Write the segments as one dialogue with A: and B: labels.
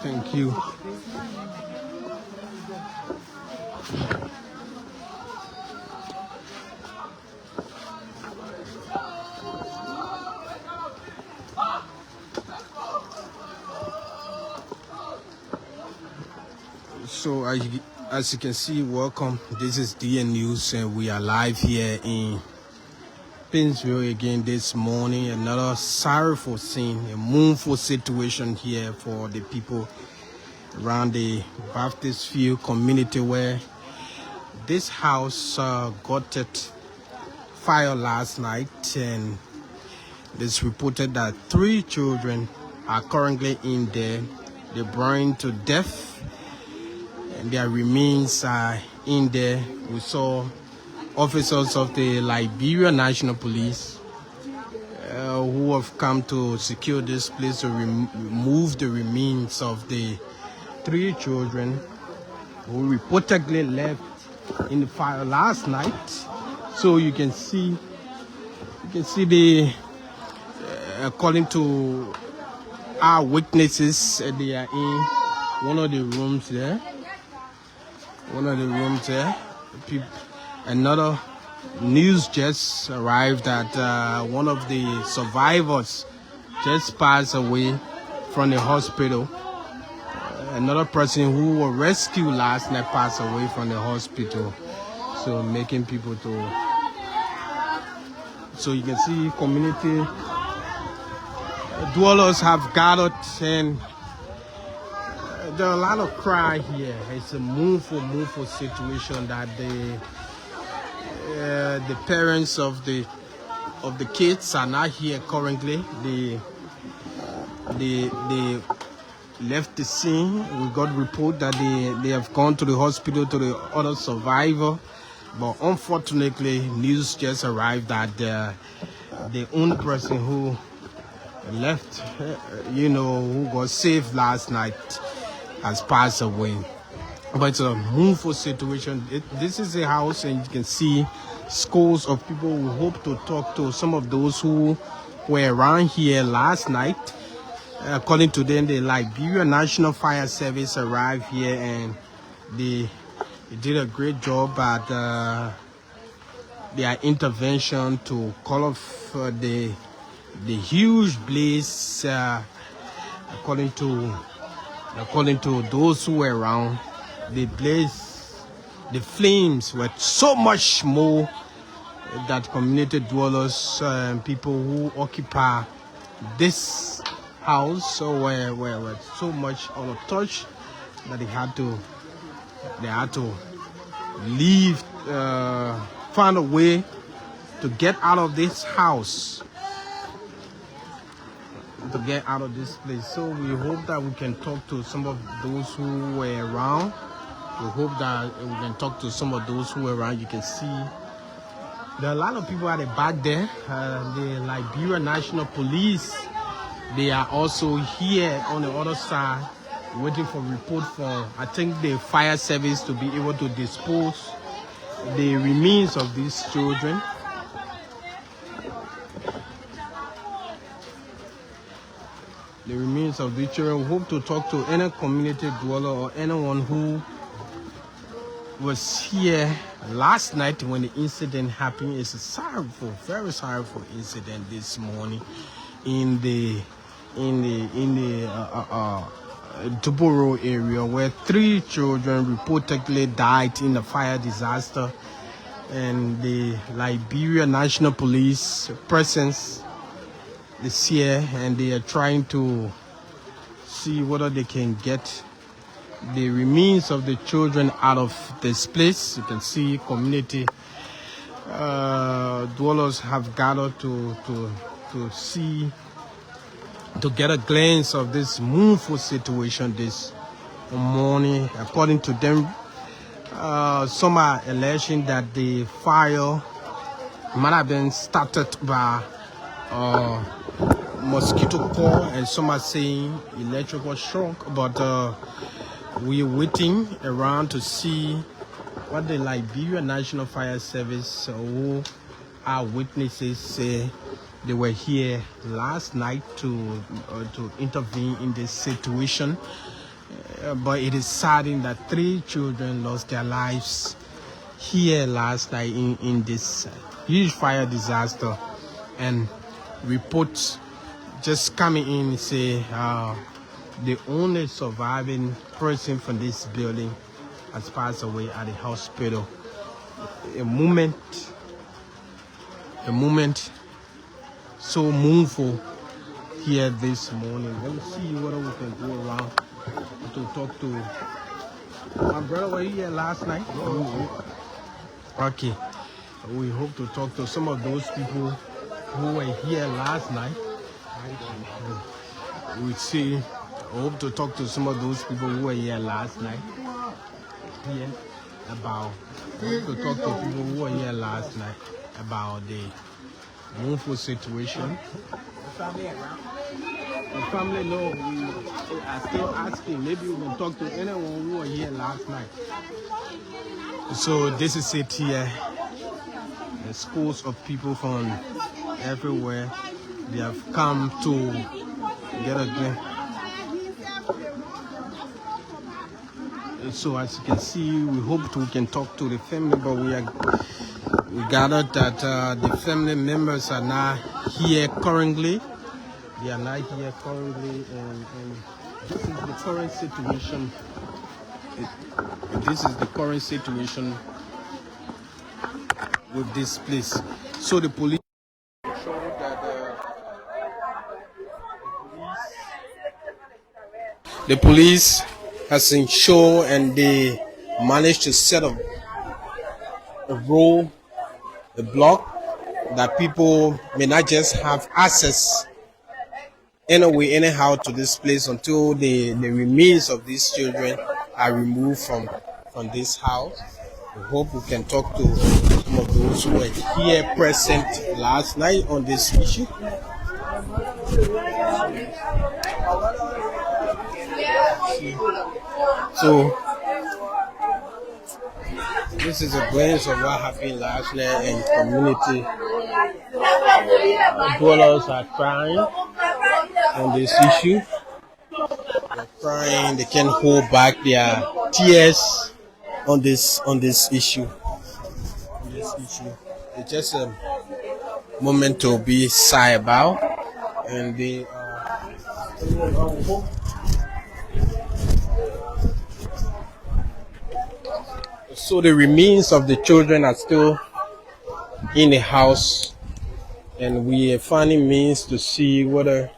A: Thank you. So as you can see, welcome. This is DN News, and we are live here in Paynesville again this morning. Another sorrowful scene, a mournful situation here for the people around the Baptist Field community, where this house got fire last night, and it's reported that 3 children are currently in there. They burned to death, and their remains are in there. We saw officers of the Liberia National Police who have come to secure this place to remove the remains of the 3 children who reportedly left in the fire last night. So you can see the according to our witnesses, they are in one of the rooms there. Another news just arrived that one of the survivors just passed away from the hospital. Another person who was rescued last night passed away from the hospital. So making people to... So you can see community dwellers have gathered, and there are a lot of cry here. It's a mournful situation that the parents of the kids are not here currently. They left the scene. We got report that they have gone to the hospital to the other survivor, but unfortunately news just arrived that the only person who left, who got saved last night, has passed away. But it's a mournful situation. This is a house, and you can see scores of people. We hope to talk to some of those who were around here last night. According to them, the Liberia National Fire Service arrived here, and they did a great job at their intervention to call off the huge blaze. According to those who were around, the flames were so much more that community dwellers and people who occupy this house were so much untouched that they had to leave, find a way to get out of this house, to get out of this place. So we hope that we can talk to some of those who were around. We hope that we can talk to some of those who were around. You can see there are a lot of people at the back there. The Liberia National Police, they are also here on the other side, waiting for report for, I think, the fire service to be able to dispose the remains of these children. The remains of the children. We hope to talk to any community dweller or anyone who was here last night when the incident happened. It's a sorrowful, very sorrowful incident this morning in the Tuboro area, where 3 children reportedly died in the fire disaster, and the Liberia National Police presence is here, and they are trying to see whether they can get the remains of the children out of this place. You can see community dwellers have gathered to see, to get a glance of this mournful situation this morning. According to them, some are alleging that the fire might have been started by mosquito coil, and some are saying electrical shock, but we are waiting around to see what the Liberia National Fire Service, who our witnesses say they were here last night to intervene in this situation. but it is saddening that 3 children lost their lives here last night in this huge fire disaster. And reports just coming in say the only surviving person from this building has passed away at the hospital. A moment so mournful here this morning. Let me see whether we can go around to talk to my brother. Were you here last night? Okay. We hope to talk to some of those people who were here last night. We hope to talk to some of those people who were here last night. About the mournful situation. The family know we are still asking. Maybe we can talk to anyone who was here last night. So this is it here. The schools of people from everywhere, they have come to get a glimpse. So as you can see, we hope we can talk to the family, but we gathered that the family members are not here currently. They are not here currently, and this is the current situation. This is the current situation with this place. So the police showed that the police has ensured, and they managed to set up a block that people may not just have access anyway anyhow to this place until the remains of these children are removed from this house. We hope we can talk to some of those who were here present last night on this issue. So this is a glimpse of what happened last night in community. Dwellers are crying on this issue. They're crying, they can't hold back their tears on this issue. It's just a moment to be sigh about, and they so the remains of the children are still in the house, and we are finding means to see whether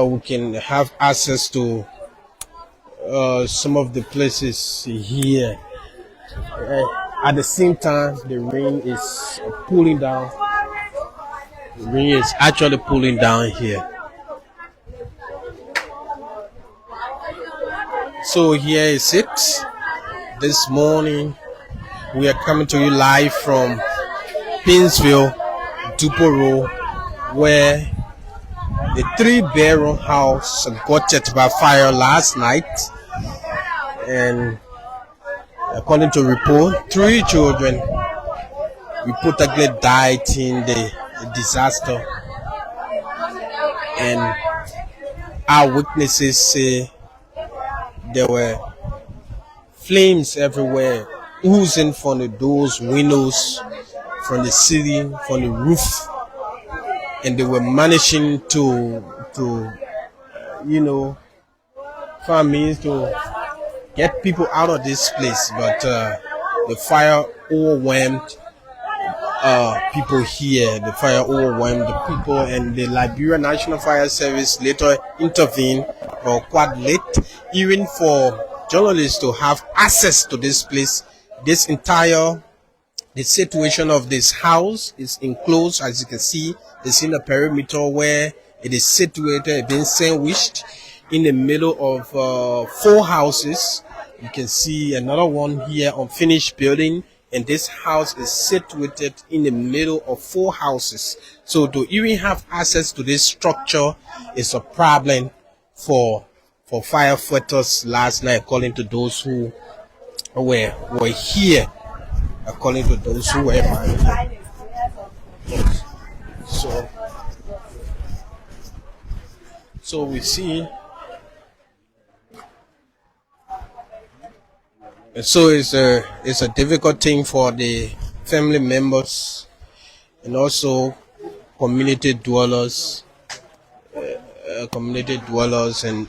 A: we can have access to some of the places here. At the same time, the rain is pulling down. The rain is actually pulling down here. So here is it. This morning, we are coming to you live from Paynesville, Road, where the 3-bedroom house got set by fire last night, and according to report, 3 children reportedly died in the disaster, and eyewitnesses say there were flames everywhere, oozing from the doors, windows, from the ceiling, from the roof, and they were managing to find means to get people out of this place, but the fire overwhelmed people here. The fire overwhelmed the people, and the Liberia National Fire Service later intervened, or quite late, even for journalists to have access to this place. The situation of this house is enclosed, as you can see. It's in a perimeter where it is situated, being sandwiched in the middle of 4 houses. You can see another one here, unfinished building, and this house is situated in the middle of 4 houses. So to even have access to this structure is a problem for firefighters last night, according to those who were here. According to those who were here. So we see So it's a difficult thing for the family members and also community dwellers, and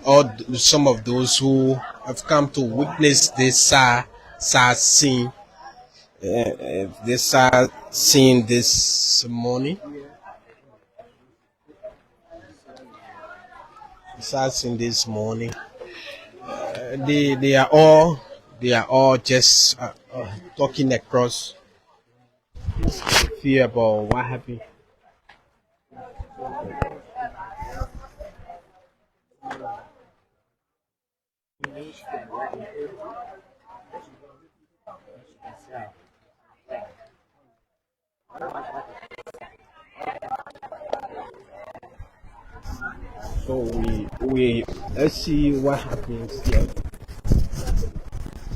A: some of those who have come to witness this sad scene, this sad scene this morning. Sad scene this morning. They are all just talking across fear about what happened. So we let's see what happens here.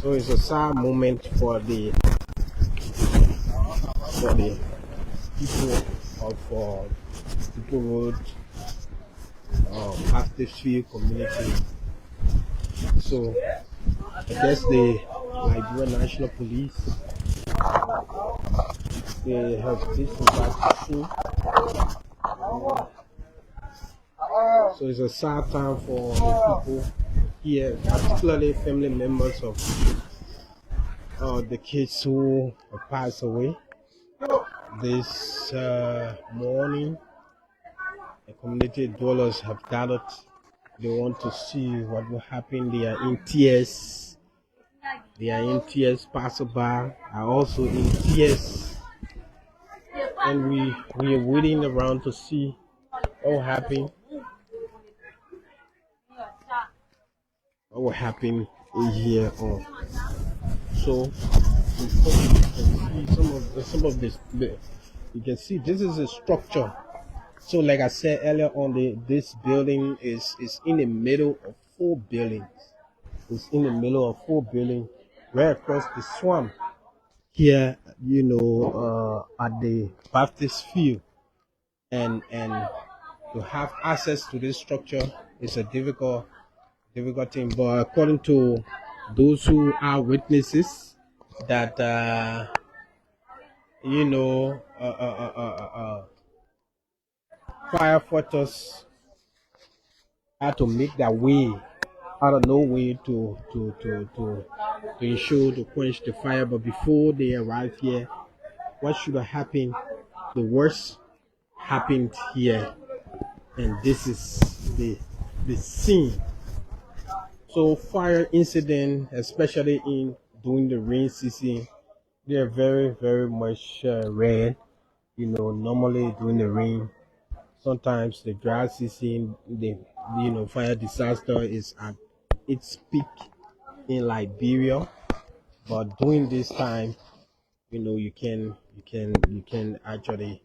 A: So it's a sad moment for the people of People Road, Paynesville community. So I guess the Liberia National Police, they have disembarked the scene. So it's a sad time for the people here, particularly family members of the kids who have passed away this morning. The community dwellers have gathered. They want to see what will happen. They are in tears. Passerby are also in tears, and we are waiting around to see what will happen. What will happen in here? So you can see some of this. You can see this is a structure. So like I said earlier on, this building is in the middle of four buildings. It's in the middle of four buildings, right across the swamp here. At the Baptist field, and to have access to this structure is a difficult thing. But according to those who are witnesses, that you know, firefighters had to make their way out of no way to ensure to quench the fire. But before they arrive here, what should have happened? The worst happened here, and this is the scene. So fire incident, especially in during the rain season, they are very very much rare. Normally during the rain, sometimes the dry season, the fire disaster is at its peak in Liberia. But during this time, you can actually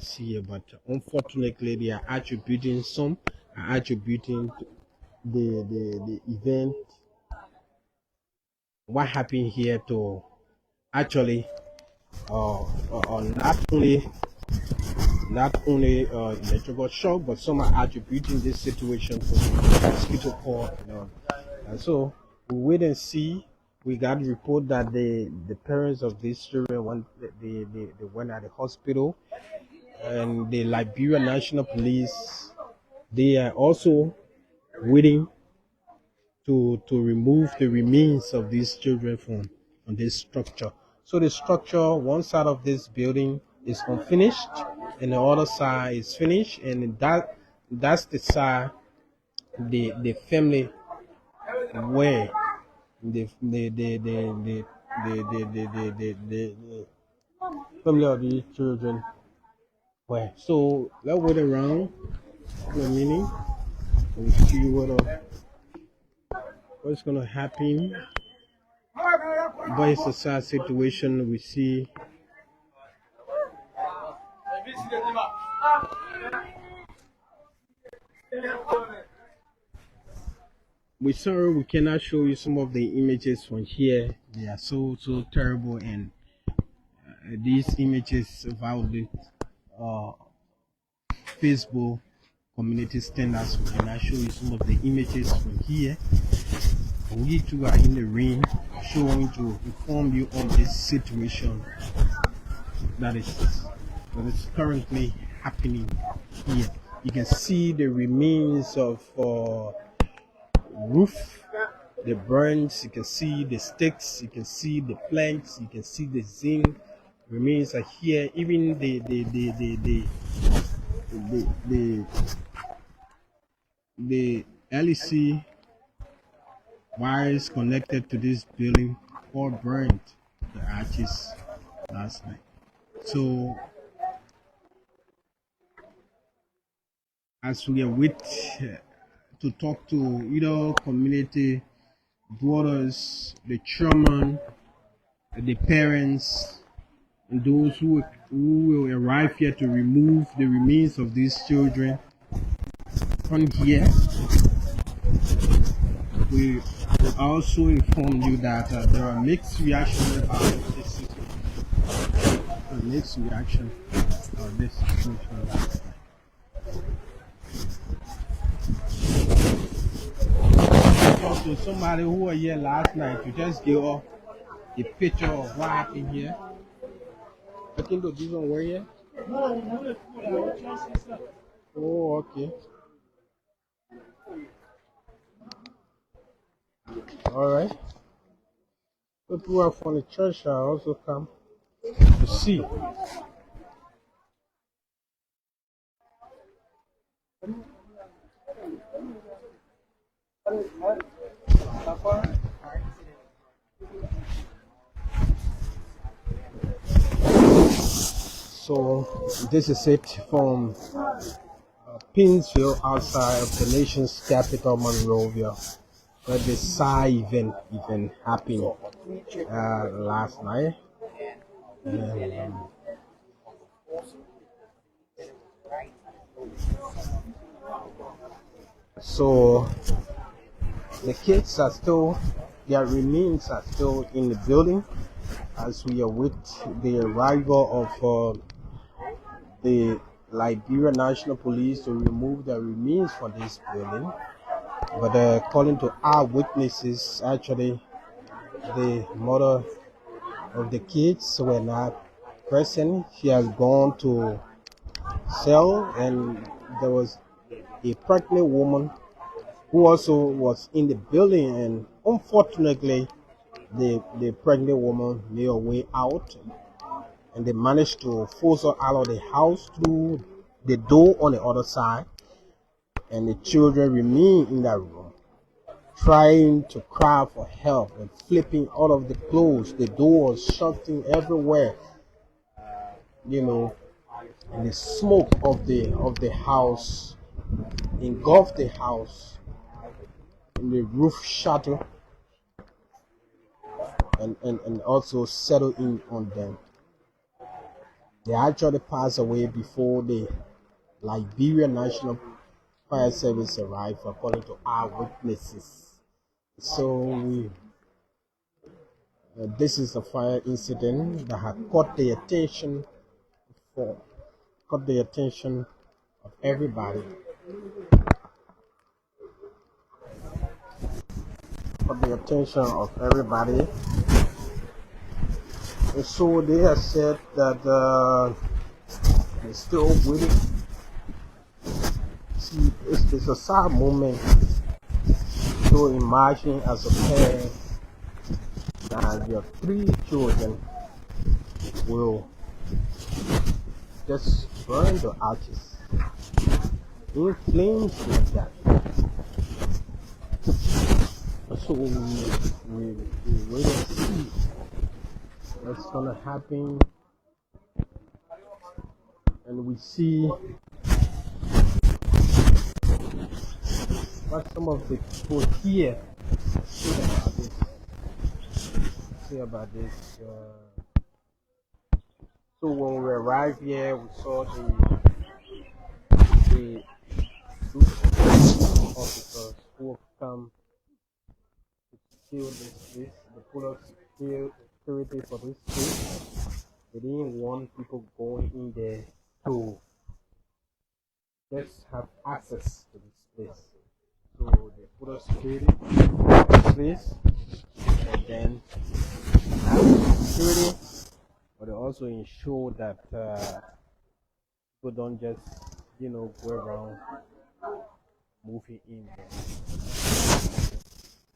A: see it. But unfortunately, they are attributing the event, what happened here, to actually not only electrical shock, but some are attributing this situation to mosquito call. And so we wait and see. We got report that the parents of these children they went at the hospital, and the Liberia National Police, they are also waiting to remove the remains of these children from this structure. So the structure, one side of this building is unfinished, and the other side is finished, and that's the side the family where the family of these children were. So let's wait around for a minute and see what's gonna happen. But it's a sad situation. We see we sorry we cannot show you some of the images from here. They are so terrible, and these images violate uh, Facebook community standards. We cannot show you some of the images from here. We too are in the rain, showing to inform you of this situation that is currently happening here. You can see the remains of roof, the burns. You can see the sticks. You can see the planks. You can see the zinc remains are here. Even the LEC wires connected to this building all burned the arches last night. So as we await to talk to community brothers, the chairman, the parents, and those who will arrive here to remove the remains of these children from here, we also inform you that there are mixed reactions about this situation. A mixed reaction of this situation. Also, somebody who was here last night to just give us a picture of what happened here. I think the these one were here. Oh, okay. All right. People who are from the church shall also come to see. So this is it from Paynesville, outside of the nation's capital, Monrovia, where the SAI event happened last night. So the kids are still, their remains are still in the building as we await the arrival of the Liberia National Police to remove the remains from this building. But according to eyewitnesses, actually the mother of the kids were not present. She has gone to cell, and there was a pregnant woman who also was in the building, and unfortunately the pregnant woman made her way out, and they managed to force her out of the house through the door on the other side, and the children remain in that room trying to cry for help and flipping all of the clothes, the doors, shutting everywhere, and the smoke of the house engulfed the house, and the roof shattered and also settled in on them. They actually passed away before the Liberia National Fire Service arrived, according to eyewitnesses. So this is a fire incident that had caught the attention of everybody. Caught the attention of everybody. And so they have said that they're still waiting. See, it's a sad moment. So imagine as a parent that your 3 children will just burn the ashes in flames like that. So we wait and see what's gonna happen, and we see what some of the people here say about this. So when we arrived here, we saw the officers who have come to secure this place, the police security for this place. They didn't want people going in there to just have access to this place. So they put hospital security, please, and then security, but also ensure that people don't just go around moving in there.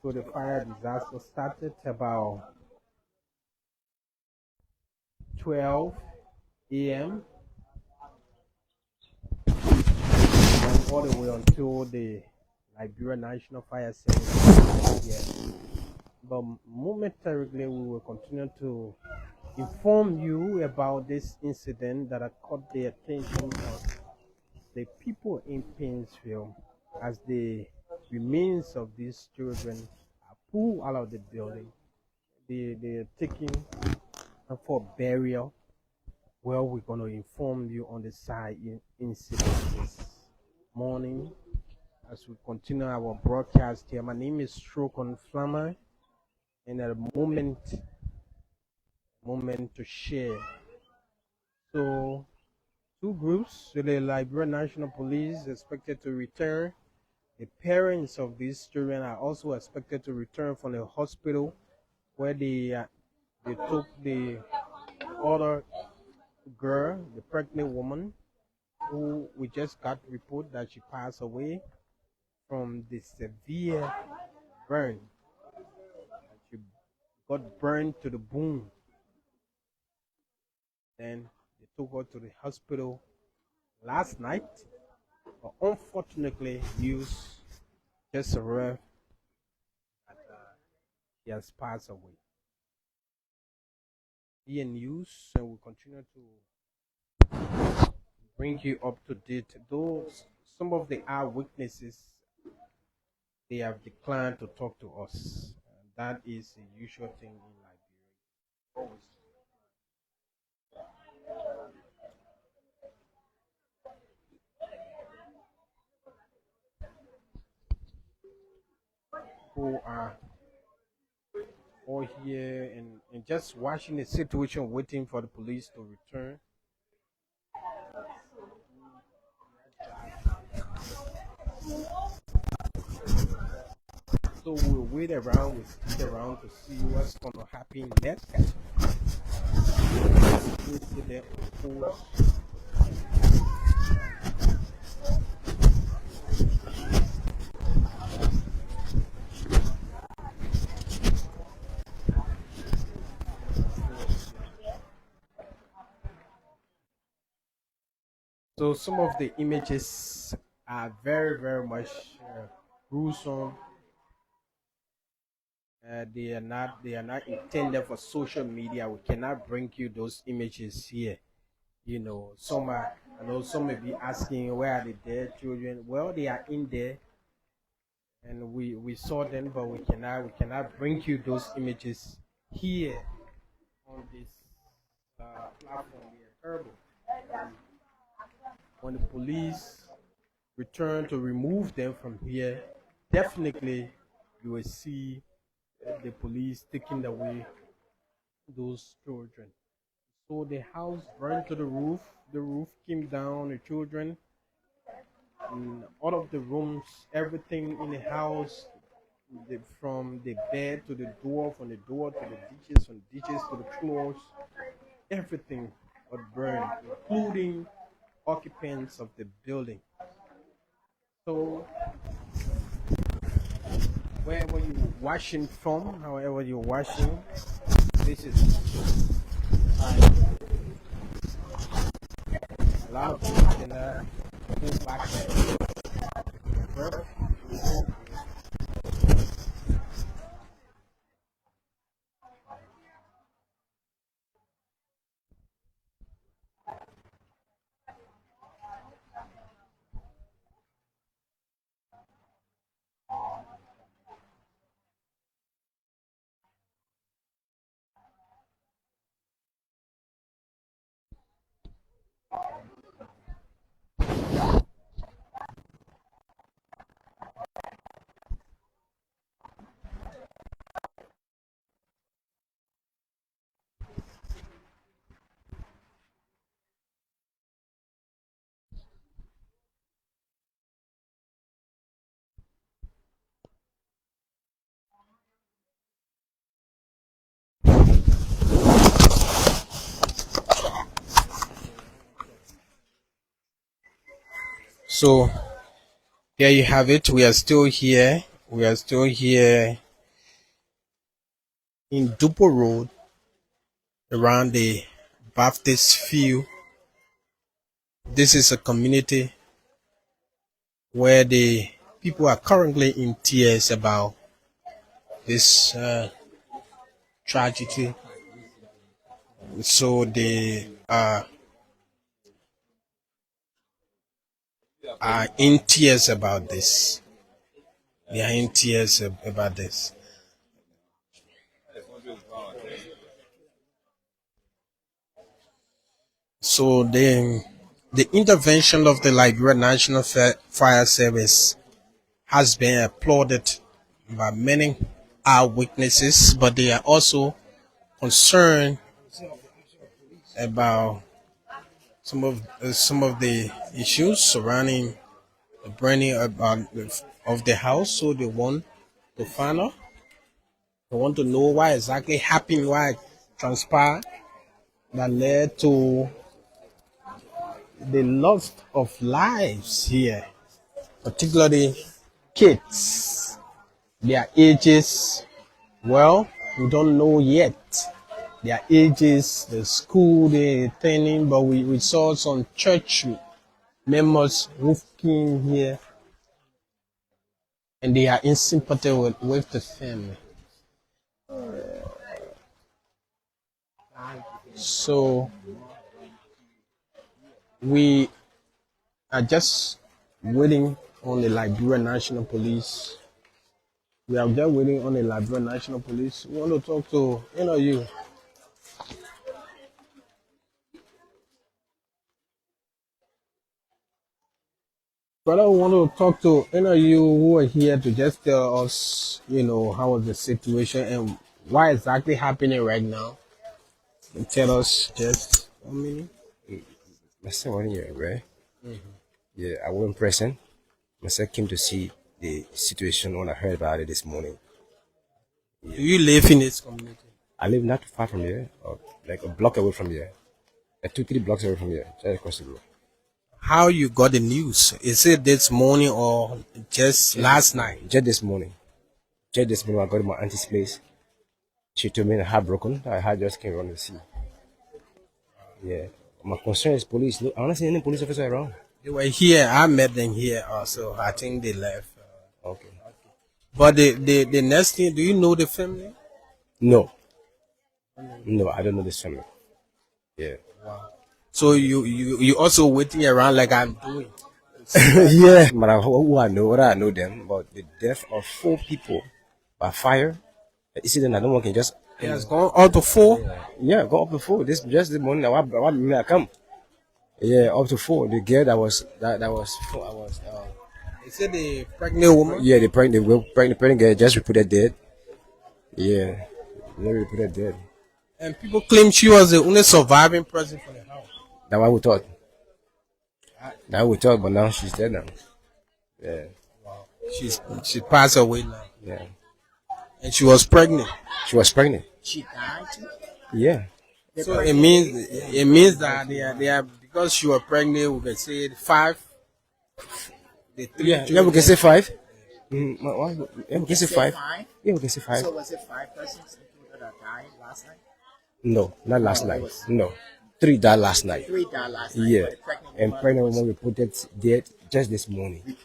A: So the fire disaster started about 12 a.m. and all the way until the Liberia National Fire Service here. But momentarily, we will continue to inform you about this incident that had caught the attention of the people in Paynesville as the remains of these children are pulled out of the building. They're taken for burial. Well, we're going to inform you on the side incident this morning as we continue our broadcast here. My name is Strokon Flammer, and at a moment to share. So, two groups, the Liberia National Police expected to return. The parents of these children are also expected to return from the hospital where they took the other girl, the pregnant woman, who we just got report that she passed away from the severe burn. She got burned to the bone. Then they took her to the hospital last night, but unfortunately, news just arrived that she has passed away. Here news, and we'll continue to bring you up to date. Though some of the eyewitnesses, they have declined to talk to us. That is a usual thing in Liberia. Always. Who are all here and just watching the situation, waiting for the police to return. So we'll wait around, we'll stick around to see what's going to happen next. Incident, of course. So some of the images are very, very much gruesome. They are not intended for social media. We cannot bring you those images here. Some are. I know some may be asking where are the dead children. Well, they are in there, and we saw them, but we cannot bring you those images here on this platform. We are terrible. When the police return to remove them from here, definitely you will see the police taking away those children. So the house burned to the roof came down, the children, and all of the rooms, everything in the house, from the bed to the door, from the door to the dishes, from the dishes to the floors, everything was burned, including occupants of the building. So wherever you're watching from, however you're watching, this is a lot of people can move back there. So here you have it. We are still here. We are still here in Dupo Road around the Baptist field. This is a community where the people are currently in tears about this tragedy. So they are in tears about this. They are in tears about this. So the intervention of the Liberia National Fire Service has been applauded by many eyewitnesses, but they are also concerned about some of the issues surrounding the burning of the house. So they want to find out. They want to know why exactly happened, why it transpired that led to the loss of lives here, particularly kids. Their ages, well, we don't know yet. Their ages, the school they're attending, but we saw some church members who came here and they are in sympathy with the family. So we are just waiting on the Liberia National Police. We are just waiting on the Liberia National Police. We want to talk to you. Brother, we want to talk to you who are here to just tell us, how was the situation and why exactly happening right now. And tell us just 1 minute.
B: Myself 1 year, right? Yeah, I wasn't present. Myself came to see the situation when I heard about it this morning.
A: Do you live in this community?
B: I live not too far from here, or like a block away from here. Like 2-3 blocks away from here, just across the road.
A: How you got the news? Is it this morning or just last night?
B: Just this morning. Just this morning, I got to my auntie's place. She told me I had broken. I had just came around to see. Yeah. My concern is police. Look, I don't see any police officer around.
A: They were here. I met them here also. I think they left.
B: Okay.
A: But the next thing, do you know the family?
B: No. No, I don't know this family. Yeah.
A: Wow. So you also waiting around like I'm doing.
B: Yeah. But what I know them about the death of 4 people by fire. You see, then I don't want to just.
A: It has gone up to 4.
B: Yeah, go up to 4. This just the morning. I come. Yeah, up to 4. The girl that was 4. I was.
A: Is it the pregnant woman?
B: Yeah, the pregnant girl just reported dead. Yeah, they reported dead.
A: And people claim she was the only surviving person from the house.
B: That's what we thought. But now she's dead now. Yeah.
A: Wow. She passed away now.
B: Yeah.
A: And she was pregnant.
B: She was pregnant.
A: She died too?
B: Yeah.
A: So it means that they are because she was pregnant. We can say 5. The 3
B: Yeah, we can say 5. Yeah, we can say 5. Yeah, we can say 5.
C: So was it 5 persons that died last night?
B: No, not last night. No, 3 died last night.
C: 3 died last night.
B: Yeah, and pregnant woman reported dead just this morning.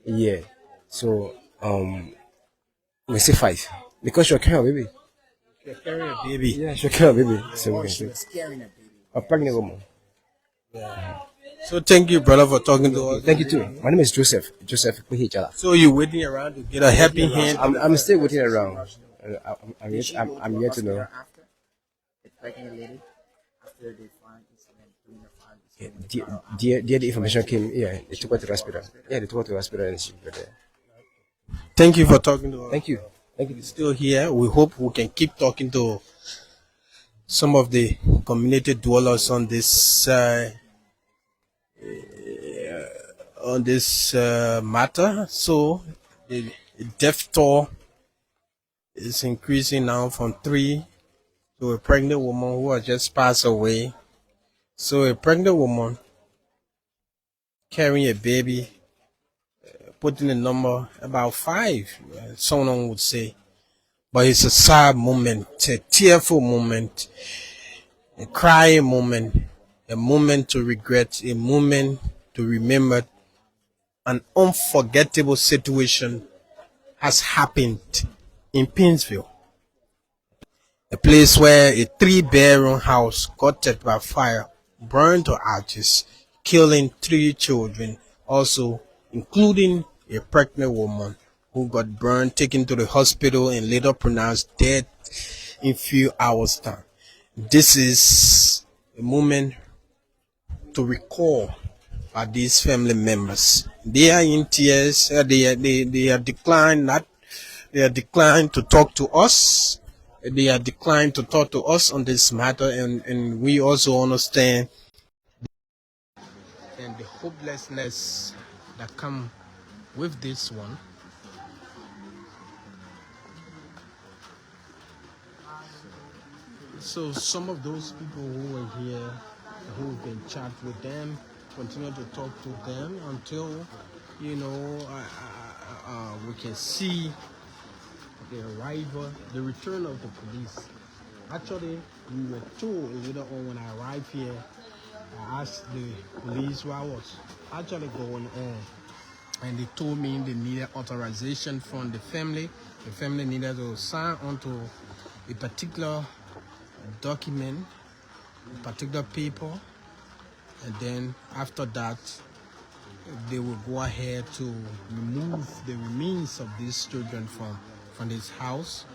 B: Yeah, so we say 5 because she was carrying a baby.
A: She was carrying a baby.
B: Yeah, she was carrying a baby. So we
C: She
B: can
C: was carrying a baby.
B: a pregnant woman.
A: Yeah. So thank you, brother, for talking to us.
B: Thank you too. My name is Joseph.
A: So you're waiting around to get a helping hand?
B: I'm still waiting around. I'm yet to know.
C: After the pregnant lady, after they find incident, doing the find
B: The information came. Yeah, they took her to the hospital. Yeah, they took her to the hospital and she got there.
A: Thank you for talking to us.
B: Thank you.
A: Still here. We hope we can keep talking to some of the community dwellers on this matter. So the death toll is increasing now from 3 to a pregnant woman who has just passed away. So a pregnant woman carrying a baby putting the number about 5, someone would say. But it's a sad moment, a tearful moment, a crying moment, a moment to regret, a moment to remember. An unforgettable situation has happened in Paynesville, a place where a 3-bedroom house got set by fire, burned to ashes, killing 3 children, also including a pregnant woman who got burned, taken to the hospital, and later pronounced dead in few hours' time. This is a moment to recall by these family members. They are in tears. They are declined not. They are declined to talk to us. They are declined to talk to us on this matter, and we also understand and the hopelessness that come with this one. So some of those people who were here, who can chat with them, continue to talk to them until, we can see the arrival, the return of the police. Actually, we were told later on when I arrived here, I asked the police what was actually going on. And they told me they needed authorization from the family. The family needed to sign onto a particular document, a particular paper, and then after that, they will go ahead to remove the remains of these children from this house.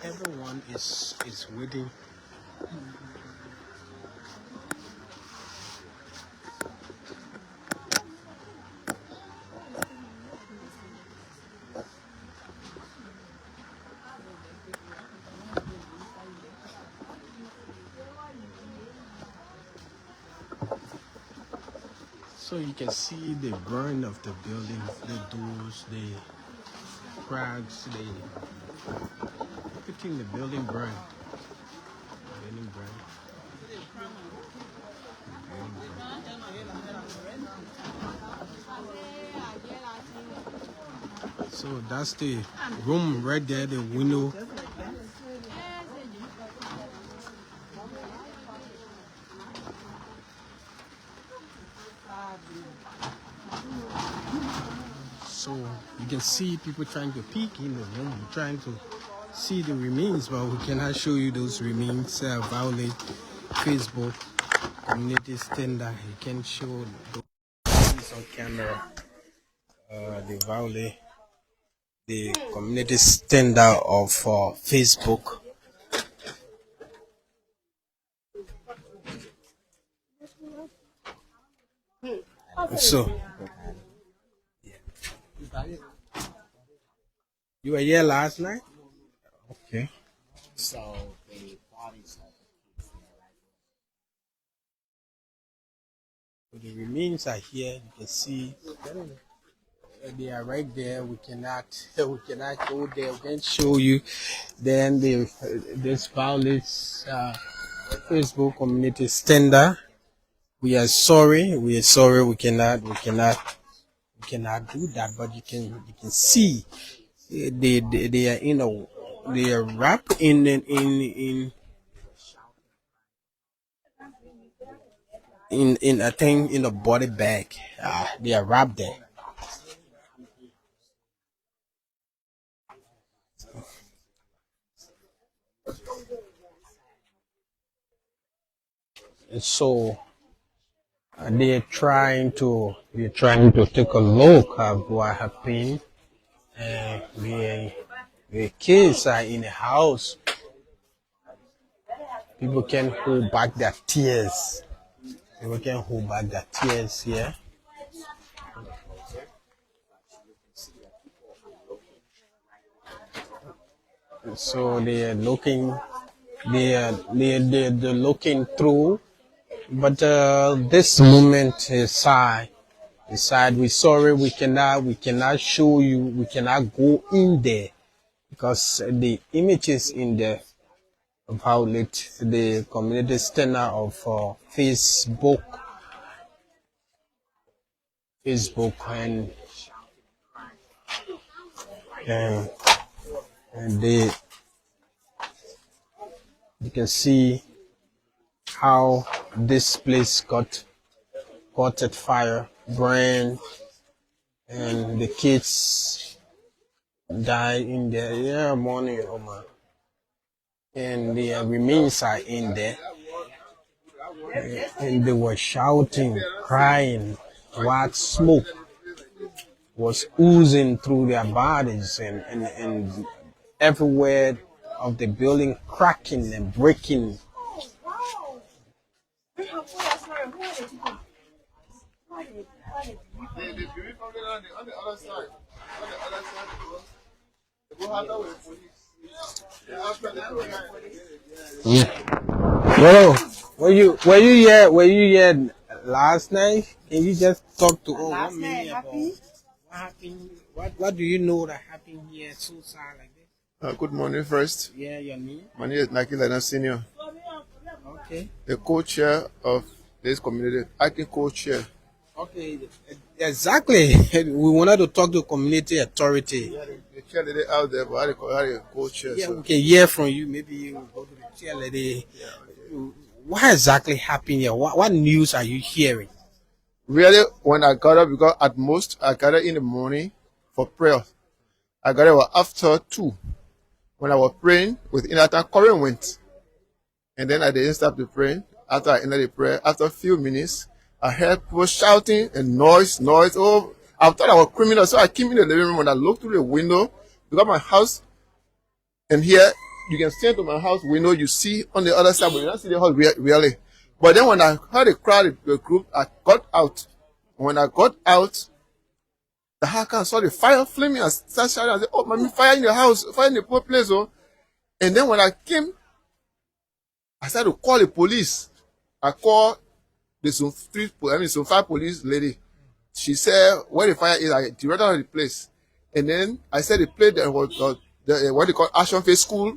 A: Everyone is waiting. So you can see the burn of the building, the doors, the cracks, everything. The building burned. So that's the room right there, the window. So you can see people trying to peek in the room, trying to see the remains, but we cannot show you those remains. Violate Facebook community standard. You can show those on camera. They violate the community standard of Facebook. So you were here last night? Okay.
C: So the bodies of the kids
A: So the remains are here. You can see they are right there. We cannot go there. We can't show you. Then this violates Facebook community standard. We are sorry. We cannot do that. But you can see they are they are wrapped in I think in a body bag. They are wrapped there. And so they're trying to take a look at what happened. The kids are in the house. People can hold back their tears. People can hold back their tears here.
C: here. But you can see that people are looking right
A: So they are looking, they're looking through. But this moment is sad. It's sad. We're sorry. We cannot show you. We cannot go in there because the images in there violate the community standard of Facebook, and and they you can see how this place caught at fire, burned, and the kids died in there. Yeah, morning, Oma, and the remains are in there, and they were shouting, crying, white smoke was oozing through their bodies, and everywhere of the building cracking and breaking. Yeah. Bro, were you here last night? Can you just talk to us
C: Last
A: 1
C: night
A: minute about
C: happened.
A: what happened? What do you know that happened here so sad like this?
D: Good morning first.
A: Yeah, your name?
D: My name is Naki Lena Senior,
A: Okay.
D: the co-chair of this community, acting co-chair.
A: Okay, exactly. We wanted to talk to community authority.
D: Yeah, the chair lady out there, but I the co-chair.
A: Yeah,
D: So.
A: we can hear from you. Maybe you will go to the chair lady. What exactly happened here? What news are you hearing?
D: Really, when I got up, because at most I got up in the morning for prayer. I got up after 2. When I was praying, within that time, current went. And then I didn't stop the praying. After I ended the prayer, after a few minutes, I heard people shouting and noise. Oh, I thought I was criminal. So I came in the living room and I looked through the window. Because my house, and here, you can stand to my house window, you see on the other side, but you don't see the house really. But then when I heard the crowd, the group, I got out. When I got out, the hacker saw the fire flaming and started shouting. I said, oh, mommy, fire in the house, fire in the poor place. Oh. And then when I came, I started to call the police. I called the Zone 5 police lady. She said, where the fire is, I directed her to the place. And then I said the place that was what they call Action Face School.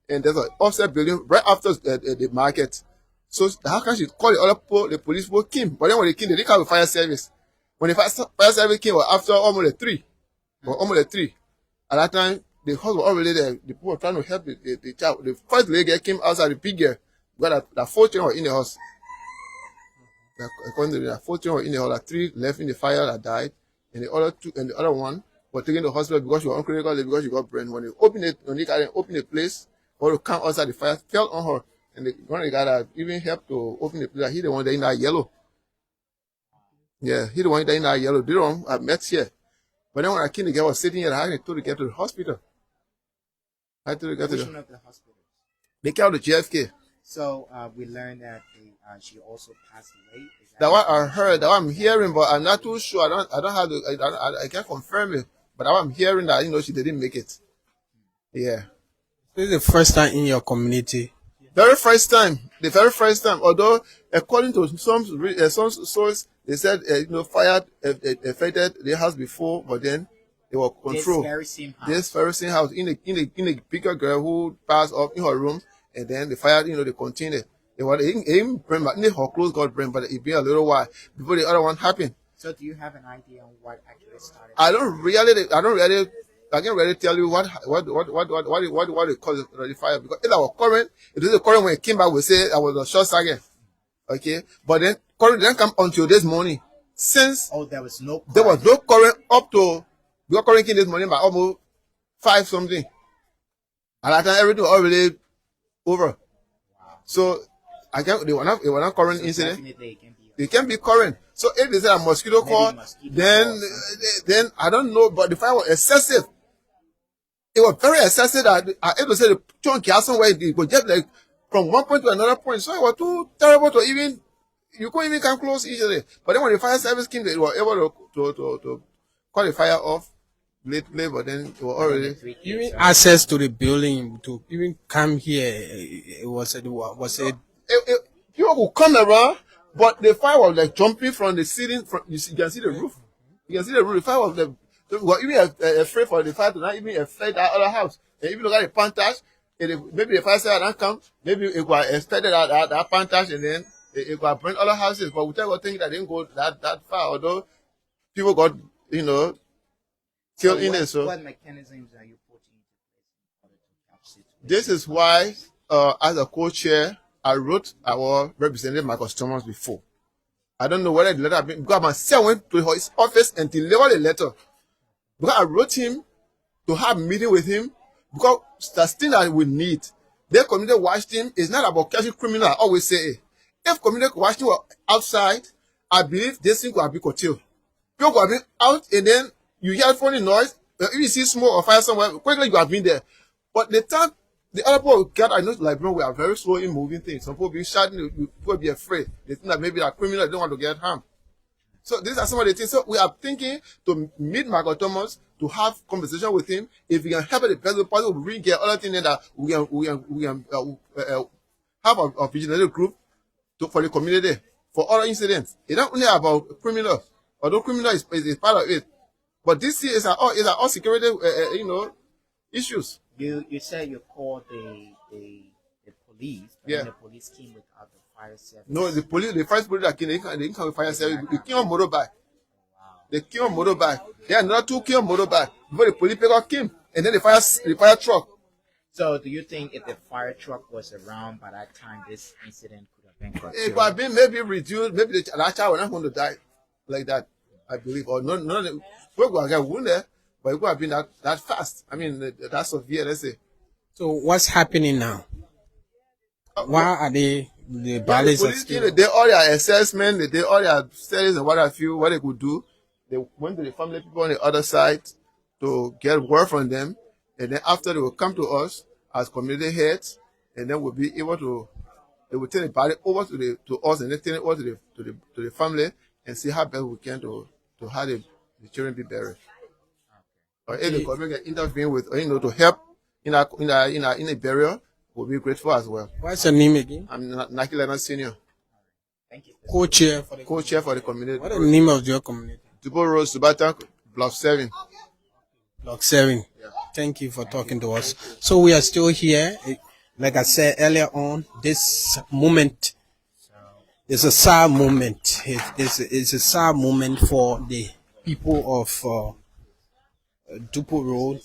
D: And there's an offset building right after the market. So how can she call the police people came? But then when they came, they didn't have a fire service. When the fire service came, well, after almost a 3. At that time, the house was already there. The people were trying to help the child. The first lady came outside, the big girl. But that 4 children were in the house. According to that 4 children were in the house. 3 left in the fire that died. And the other 2 and the other one were taken to the hospital because she was uncritical, because she got brain. When they opened the place, or to come outside, the fire fell on her. And one of the guys that even helped to open the place, he the one that in that yellow. Yeah, he the one that in that yellow. The one I met here. But then when I came, the girl was sitting here, I had to get to the hospital.
C: Which one of the hospitals?
D: They came out to JFK.
C: So we learned that she also passed away. Is
D: That one I heard, that one I'm hearing, but I'm not too sure. I don't have to, I can't confirm it. But that one I'm hearing that, she didn't make it. Yeah.
A: This is the first time in your community.
D: The very first time. Although, according to some source, they said, fire affected the house before, but then they were controlled. This very same house. In the bigger girl who passed up in her room, and then the fire, they continued. They burn, but her clothes got burned, but it been a little while before the other one happened.
C: So, do you have an idea on what actually started?
D: I can't really tell you what they call the fire, because if I was current, it was the current when it came back, we say I was a short circuit. Okay, but then current didn't come until this morning. Since
C: there was no
D: current up to, because current came this morning by almost 5 something. At that time, everything was already over. Wow. So they were not current incident. It can be current. So if they say a mosquito call, then I don't know, but the fire was excessive. It was very excessive that I able to say the chunk somewhere it was just like from one point to another point. So it was too terrible to even you couldn't even come close easily. But then when the fire service came, they were able to call the fire off lately, but then they were already.
A: Even access to the building to even come here, it was
D: People could come around, but the fire was like jumping from the ceiling. You can see the roof. You can see the roof. The fire was we were even afraid for the fire to not even affect that other house. And if you look at the pantage, maybe the fire service don't come, maybe it was expected that pantage, and then it was burn other houses. But we tell think that didn't go that far, although people got, killed in it. So
C: what mechanisms are you putting into place in order to capture it?
D: this is why, as a co-chair, I wrote our representative Marcus Thomas before. I don't know whether the letter had been, because myself went to his office and delivered the letter. Because I wrote him to have a meeting with him, because that's thing that we need. The community watched him. It's not about catching criminals. I always say, if community watched him outside, I believe this thing could have been curtailed. People could have been out, and then you hear funny noise. If you see smoke or fire somewhere, quickly you have been there. But the time the other people get, I know, like, we are very slow in moving things. Some people be shouting, people be afraid. They think that maybe they're criminals, they don't want to get harmed. So these are some of the things. So we are thinking to meet Marcus Thomas, to have conversation with him. If we can help the best way possible, we bring get other things that we can have a vigilante group for the community for other incidents. It's not only about criminals, although criminal is part of it. But this is all security, issues.
C: You said you called the police, but
D: Yeah.
C: the police came without the fire service.
D: No, the first police that came, they didn't come with fire service. They came on motorbike. They came on motorbike. There are another two came on motorbike before the police pickup came, and then the fire truck.
C: So, do you think if the fire truck was around by that time, this incident could have been curtailed?
D: It could have been maybe reduced. Maybe that child was not going to die like that, I believe. Or no, we could have get wounded, but it could have been that fast. I mean, that severe, let's say.
A: So what's happening now? Why are the
D: The
A: bodies are
D: police
A: still?
D: did all their assessment, they did all their studies and what have you, what they could do. They went to the family people on the other side to get word from them, and then after they will come to us as community heads, and then we'll be able to. They will take the body over to us, and then take it over to the family, and see how best we can to have the children be buried. Or if the government can intervene with, to help in a burial, we'll be grateful as well.
A: What's your name again?
D: I'm Naki Leonard Senior,
C: Thank you.
A: Co-chair for the.
D: co-chair for the community.
A: What is the name of your community?
D: Dubo Road, Subata, Block 7.
A: Block 7.
D: Yeah.
A: Thank you for talking to us. So we are still here. Like I said earlier on, this moment is a sad moment. It's a sad moment for the people of Dupo Road,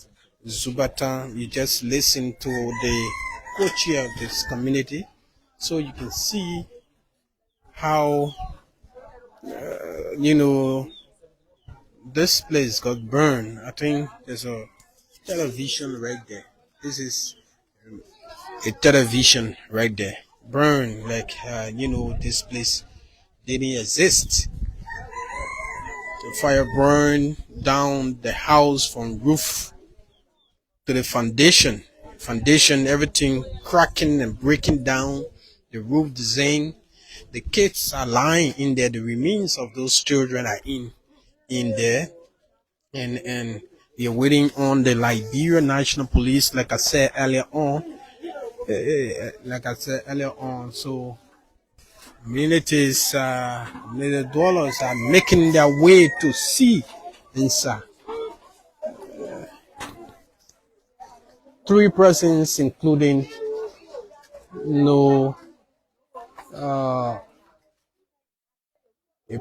A: Zubata. You just listen to the co-chair of this community, so you can see how this place got burned. I think there's a television right there. This is a television right there. Burned like this place didn't exist. The fire burned down the house from roof to the foundation. Everything cracking and breaking down. The roof design. The kids are lying in there. The remains of those children are in there, and we are waiting on the Liberia National Police. Like I said earlier on. So communities, community dwellers are making their way to see inside. 3 persons, including a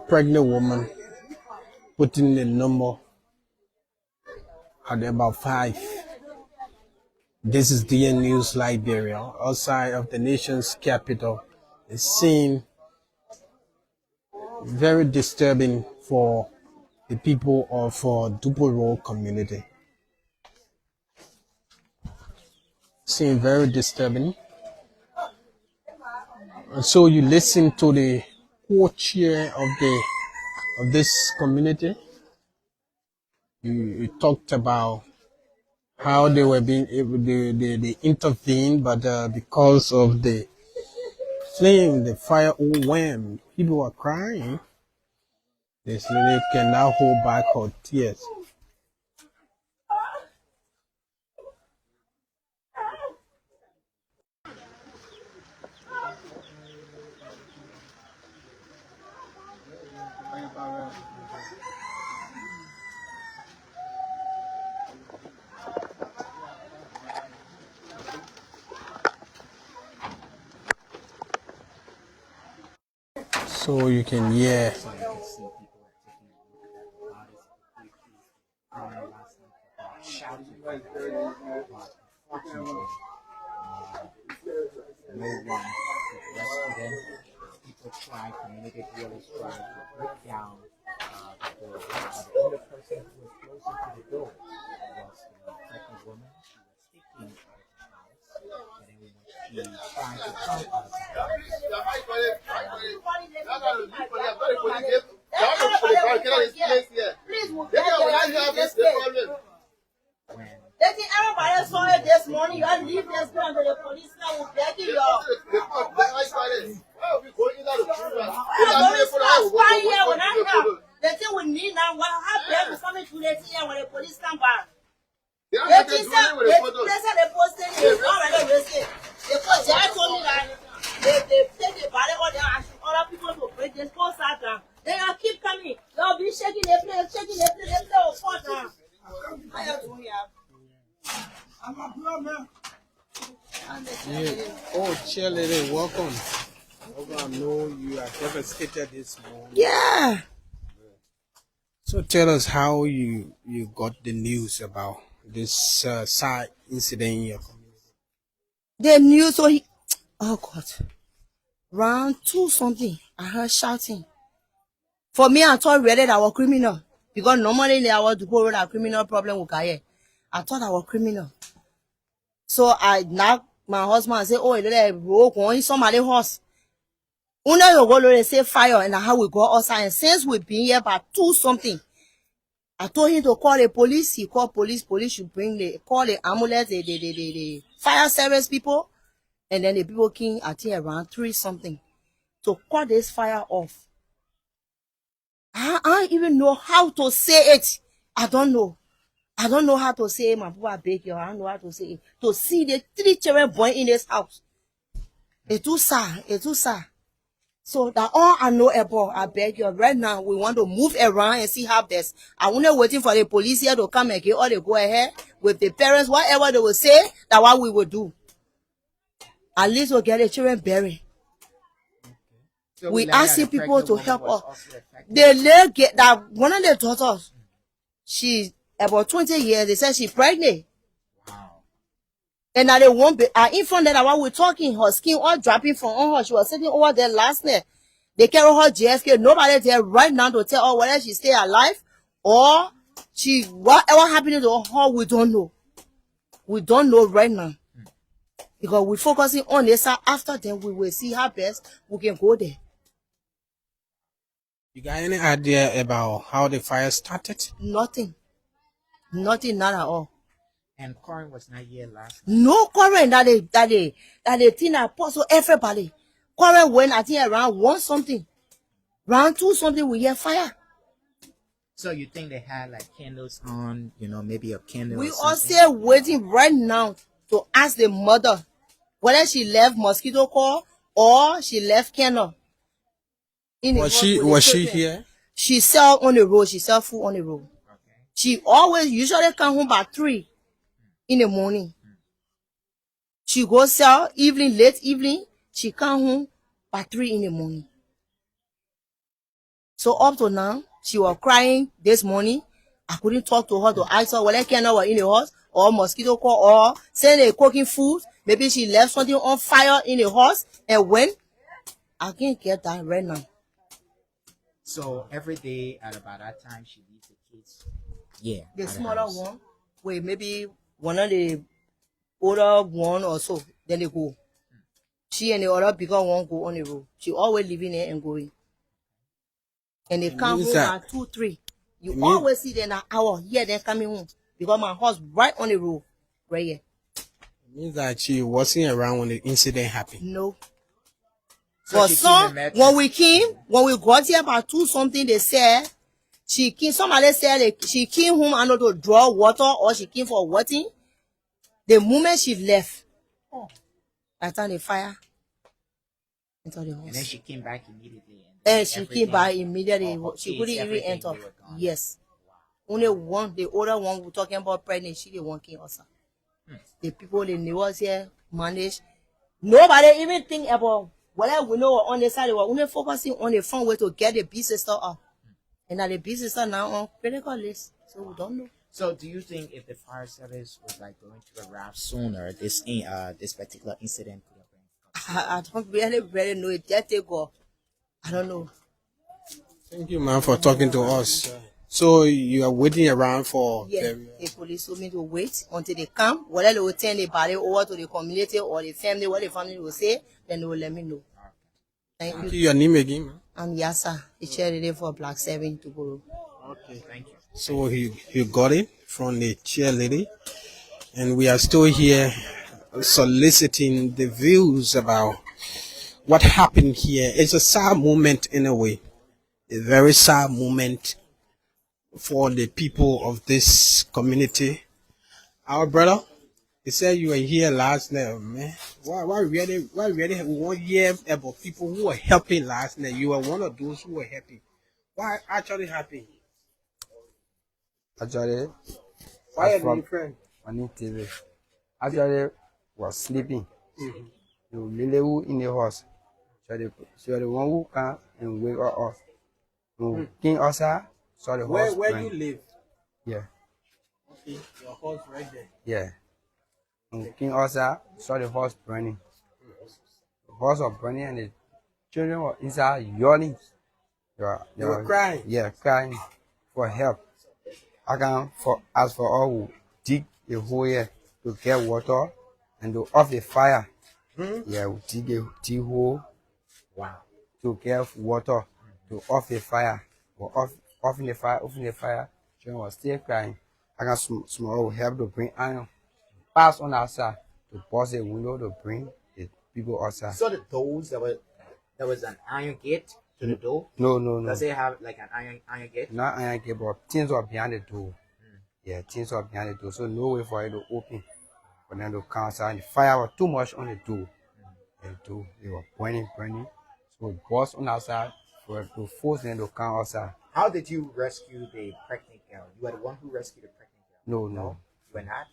A: pregnant woman, putting the number at about 5. This is DN News Liberia, outside of the nation's capital. It's seen very disturbing for the people of Dupo Road community. Seem very disturbing. And so you listen to the co-chair of this community. You talked about how they were being able, they intervened, but because of the flame, the fire overwhelmed. People were crying. This lady cannot hold back her tears. So you can hear.
C: So you can see people are taking a look at the bodies of the police last night, shouting for help. But unfortunately, no one could rescue them. People tried, community dwellers tried to break down the door. But the only person who was closer to the door was the pregnant woman. She was taken out of the house. And then when she tried to come out of the house, when
E: Everybody saw it this morning. You all leave this ground to the police now will beg you. The thing we need now, what happened is coming to the thing when the police come back. They posted it already listed. They put Jack told me that they take the body or they ask other people to break this post out down. They all keep coming. They'll be shaking their place, they will fall down. I have to hear. I'm a blood man.
A: Yeah. Oh, cheerleader, welcome. I know you are devastated this morning.
E: Yeah.
A: So tell us how you got the news about this sad incident in your community.
E: The news, so he, oh God, round 2 something, I heard shouting. For me, I thought really that I was criminal. Because normally I was to go with a criminal problem with Kaye. I thought I was criminal. So I knocked my husband and said, oh, they broke on somebody's horse. Una you go to say fire and how we go outside. And since we've been here by 2 something, I told him to call the police. He called police. Police should call the ambulance, the fire service people. And then the people came, I think around 3 something, to cut this fire off. I don't even know how to say it. I don't know. I don't know how to say it. My people are big here. I don't know how to say it. To see the 3 children born in this house. It's too sad. It's too sad. So that all I know about, I beg you, right now, we want to move around and see how best. I'm not waiting for the police here to come and get all the go ahead with the parents, whatever they will say, that's what we will do. At least we'll get the children buried.
C: so
E: We
C: learned
E: asking
C: that the
E: people to
C: pregnant
E: help
C: woman was
E: us.
C: also affected.
E: They let get that one of the daughters, she's about 20 years, they said she's pregnant.
C: Wow.
E: And now they won't be, in front of that while we're talking, her skin all dropping from on her. She was sitting over there last night. They carry her JFK. Nobody there right now to tell her whether she stay alive or she, whatever happened to her, we don't know. We don't know right now. Because we're focusing on this. After then, we will see how best we can go there.
A: You got any idea about how the fire started?
E: Nothing. Nothing, not at all.
C: And Corin was not here last night.
E: No current that they think that possible everybody. Current when I think around 1 something. Round 2 something we hear fire.
C: So you think they had like candles on, maybe a candle
E: We
C: or
E: are
C: something?
E: still waiting right now to ask the mother whether she left mosquito coil or she left candle.
A: Was she here?
E: She sell on the road. She sell food on the road.
C: Okay.
E: She always usually come home by 3 in the morning. She go sell late evening. She come home by 3 in the morning. So up to now, she was crying this morning. I couldn't talk to her to ask her whether candle was in the house or mosquito coil or send her cooking food. Maybe she left something on fire in the house and when I can't get that right now.
C: So every day at about that time, she leaves the kids. Yeah.
E: The
C: at
E: smaller
C: house.
E: one, wait, maybe one of the older one or so, then they go. She and the other bigger one go on the road. She always living there and going. And they come home at 2, 3. You always see them an hour here, they're coming home. Because my house right on the road, right here.
A: It means that she wasn't around when the incident happened.
E: No. For
C: she
E: some,
C: came and met
E: when
C: you.
E: when we got here about 2 something, they said she came. Somebody said she came home and to draw water or she came for watering. The moment she left, I turned the fire into the house.
C: And then she came back immediately.
E: And she came
C: everything-
E: back immediately.
C: all her
E: She
C: kids,
E: couldn't even
C: everything,
E: enter.
C: they were gone.
E: Yes. Only one, the older one we're talking about pregnant, she the one came outside. The people, the neighbors here manage. Nobody even think about whatever we know on the side. They were only focusing on the front way to get the big sister up. And now the big sister now on critical list. So we don't know.
C: So, do you think if the fire service was like going to arrive sooner, this particular incident could have been?
E: I don't really know it. Just they go. I don't know.
A: Thank you, man, for talking to us. So you are waiting around for
E: Yeah,
A: burial.
E: the police told me to wait until they come. Whether they will turn the body over to the community or the family, what the family will say, then they will let me know. Thank
A: Thank
E: you.
A: you. Your name again, man?
E: I'm Yasa, the cheerleader for Black 7 tomorrow.
A: Okay.
C: Thank you.
A: So he got it from the chair lady, and we are still here soliciting the views about what happened here. It's a sad moment in a way, a very sad moment for the people of this community. Our brother, he said you were here last night, man. Why really we won't hear about people who were helping last night? You were one of those who were helping. Why actually happened?
B: Actually,
A: Why are
B: from
A: you friend?
B: on TV. Actually, was sleeping. You really in the house. So the one who come and wake her up. King Osa saw the horse
A: Where
B: burn.
A: you live?
B: Yeah,
A: Okay, your house right there.
B: yeah. And King Osa saw the horse burning. The horse was burning and the children were inside yelling. They
A: were crying?
B: Yeah, crying for help. I can ask for all who dig a hole here to get water and to off the fire. Yeah, we dig hole.
C: Wow.
B: To get water to off the fire. Or off the fire. Children was still crying. I can small help to bring iron. Pass on outside to bust the window to bring the people outside.
C: So the doors there was an iron gate to the door.
B: No.
C: Does it have like an iron gate?
B: Not iron gate, but things were behind the door. Yeah, things were behind the door. So no way for it to open. For them to come outside. The fire was too much on the door. The door, they were burning. So we bust on outside to force them to come outside.
C: How did you rescue the pregnant girl? You were the one who rescued the pregnant girl.
B: No.
C: You were not.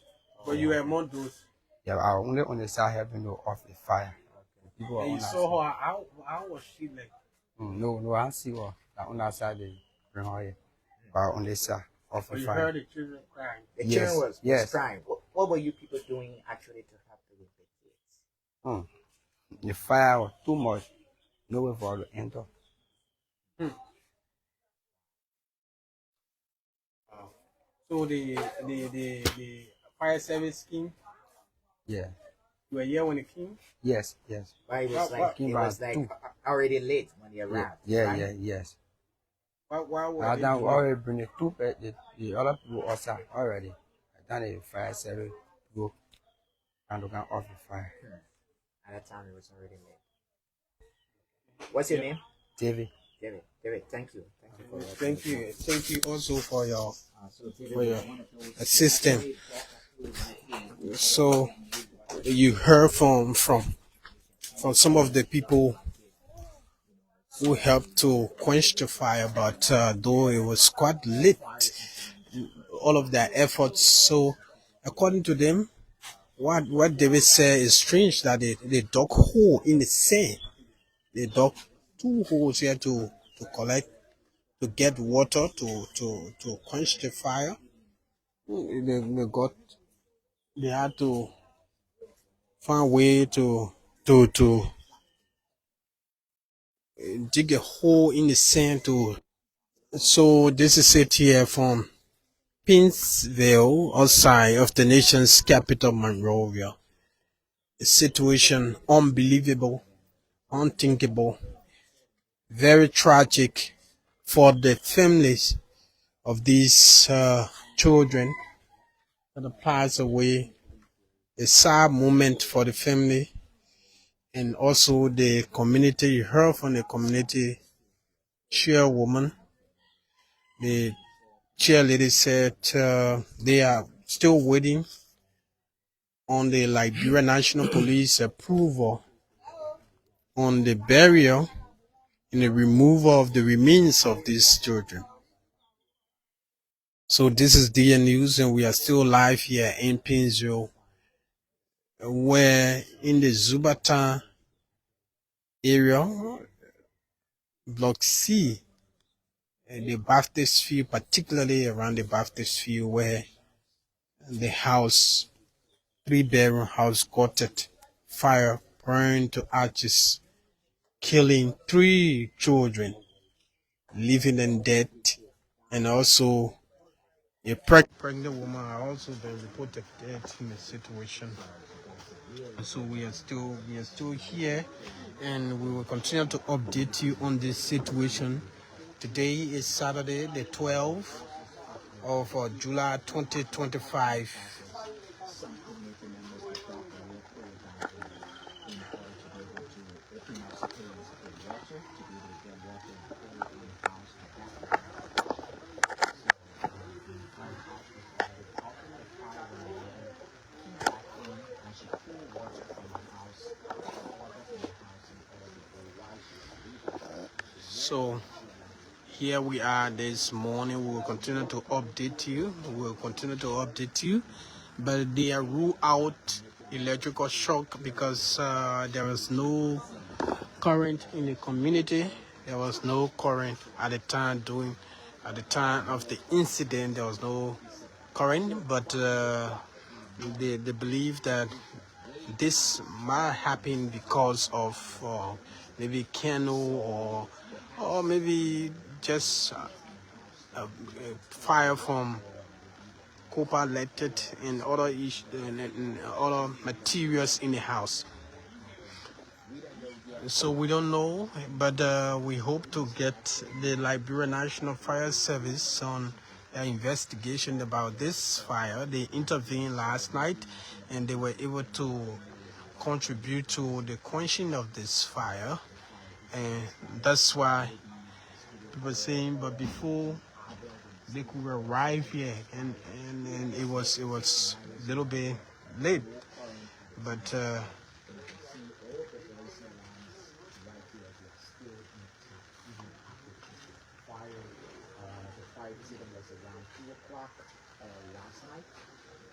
A: But you were among those.
B: Yeah, I was only on the side helping to off the fire. The people were
A: And
B: on
A: you
B: that
A: saw
B: side.
A: her. How was she like?
B: No, I see her. Like on that side they bring her here. But on the side off
A: Or
B: the
A: you
B: fire.
A: heard the children crying?
C: The
B: Yes,
C: children was
B: yes.
C: crying. What were you people doing actually to help with the kids?
B: The fire was too much. No way for her to enter.
A: So the fire service came.
B: Yeah.
A: You were here when it came.
B: Yes.
C: But it was
B: Came
C: it was
B: back
C: like
B: too.
C: already late when they arrived. right?
B: Yes.
A: Why were
B: I
A: they
B: done
A: doing?
B: already bring the other people outside already. I done the fire service go and to come off the fire.
C: At that time, it was already late. What's your name?
B: David.
C: David, thank you. For
A: Thank you also for your
C: so David
A: for your
C: was one of those
A: assistance. So you heard from some of the people who helped to quench the fire, but though it was quite late, all of their efforts. So according to them, what David said is strange that they dug hole in the sand. They dug 2 holes here to collect, to get water to quench the fire. They had to find a way to dig a hole in the sand to. So this is it here from Paynesville, outside of the nation's capital, Monrovia. A situation unbelievable, unthinkable, very tragic for the families of these children that have passed away. A sad moment for the family, and also the community. You heard from the community chairwoman. The chair lady said they are still waiting on the Liberia National Police approval on the burial and the removal of the remains of these children. So this is DN News, and we are still live here in Paynesville, where in the Zubata area, Block C, the Baptist field, particularly around the Baptist field, where the house, 3-bedroom house, caught it fire, burned to ashes, killing 3 children, leaving them dead, and also a pregnant woman has also been reported dead in the situation. So we are still here, and we will continue to update you on this situation. Today is Saturday, the 12th of July 2025. So here we are this morning. We will continue to update you. But they are ruled out electrical shock because there was no current in the community. There was no current at the time of the incident. There was no current, but they believe that this might happen because of maybe candle or maybe just fire from copper leaded and other materials in the house. So we don't know, but we hope to get the Liberia National Fire Service on an investigation about this fire. They intervened last night, and they were able to contribute to the quenching of this fire, and that's why people are saying, but before they could arrive here, and it was a little bit late, but
C: The fire incident was around 2 o'clock last night,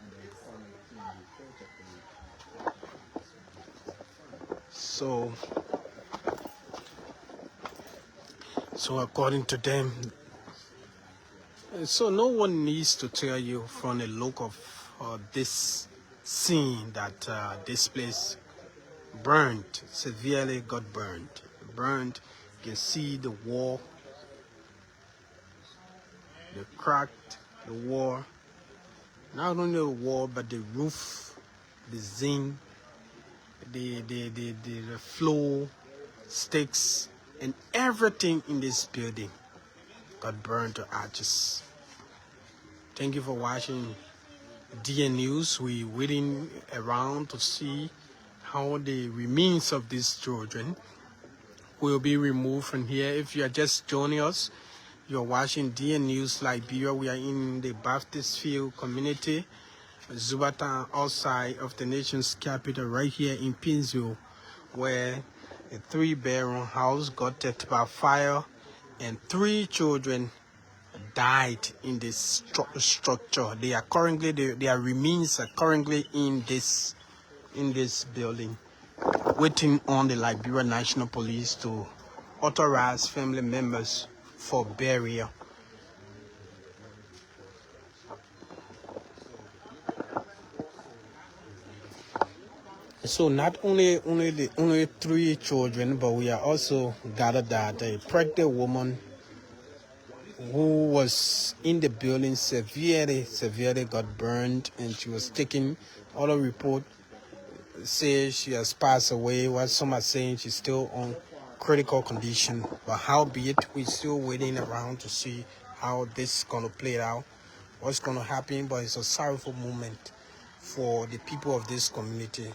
C: and then following the team reported
A: so according to them, so no one needs to tell you from the look of this scene that this place burned, severely got burned. You can see the wall, the cracked, the wall, not only the wall, but the roof, the zinc, the floor, sticks, and everything in this building got burned to ashes. Thank you for watching DN News. We're waiting around to see how the remains of these children will be removed from here. If you are just joining us, you're watching DN News Liberia. We are in the Baptist Field community, Zubata, outside of the nation's capital, right here in Paynesville, where a 3-bedroom house got hit by fire and 3 children died in this structure. Their remains are currently in this building, waiting on the Liberia National Police to authorize family members for burial. So not only 3 children, but we are also gathered that a pregnant woman who was in the building severely got burned, and she was taken. Other report says she has passed away, while some are saying she's still on critical condition. But howbeit, we're still waiting around to see how this is going to play out, what's going to happen. But it's a sorrowful moment for the people of this community.